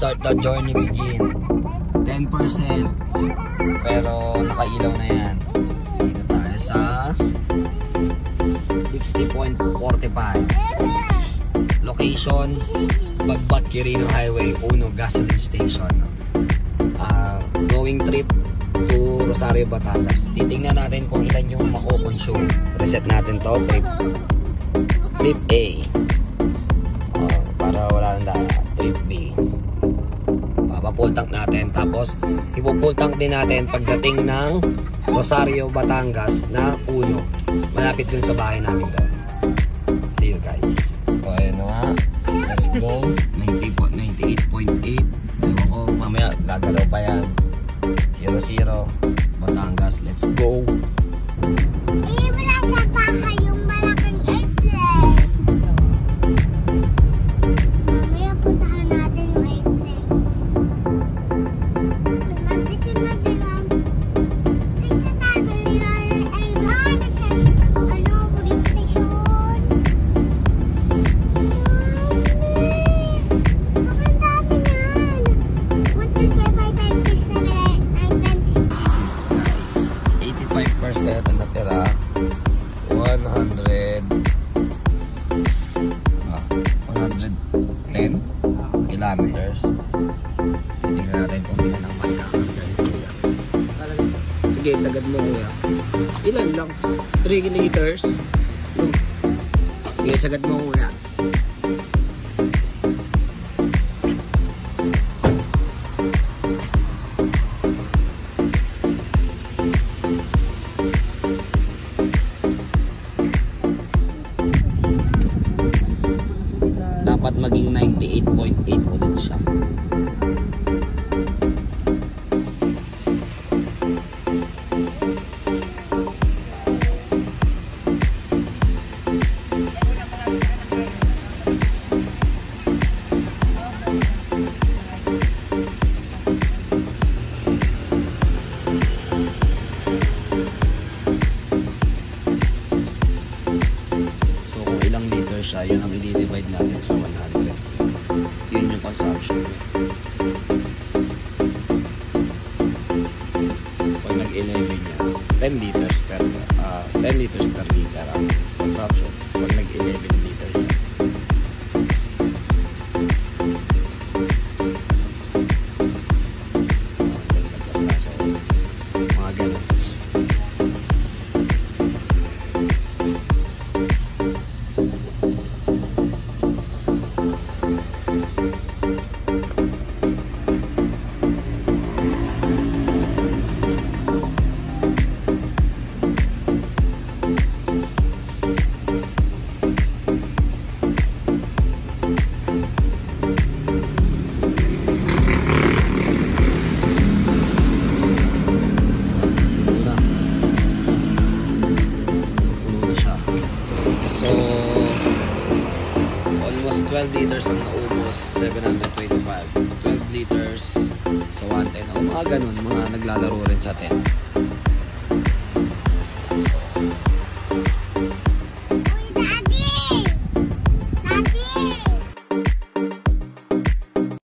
start the journey begin. 10%. Pero nakailaw na yan. Dito tayo sa 60.45. Location, Bagbat Quirino Highway, Uno Gasoline Station. Going trip to Rosario, Batangas. Titingnan natin kung ilan yung mako-consume. Reset natin to, trip A. Para wala nang daan. Trip B. Papapull tank natin. Tapos, ipupull tank din natin pagdating ng Rosario, Batangas na Uno. Malapit dun sa bahay namin doon. See you guys. So, ayun na nga. Let's go. 98.8. Ewan ko, mamaya gagalaw pa yan. 00 Batangas. Let's go. Wala sa bahay yung malaking airplane. Mamaya puntahan natin yung airplane. Tignan natin yung police station. Ang dami yan. 1, 2, 3, 4, 5, 6, 7, 8, 9, 10. 85% ang natira. 110 kilometers. Titingnan natin kung ilan ang may nakakagalit. Sige, sagad mo kuya. Ilan lang? 3 liters. Sige, sagad mo kuya. Dapat maging 98.8 ulit siya. Yun ang i-divide natin sa 100. Yun yung consumption niya. Pag nag-11 niya, 10 liters per liter ang consumption. Pag nag-11 liters niya. Mga ganun. Almost 12 liters ang naubos, 725. 12 liters sa 110. O mga ganun, mga naglalaro rin sa 10.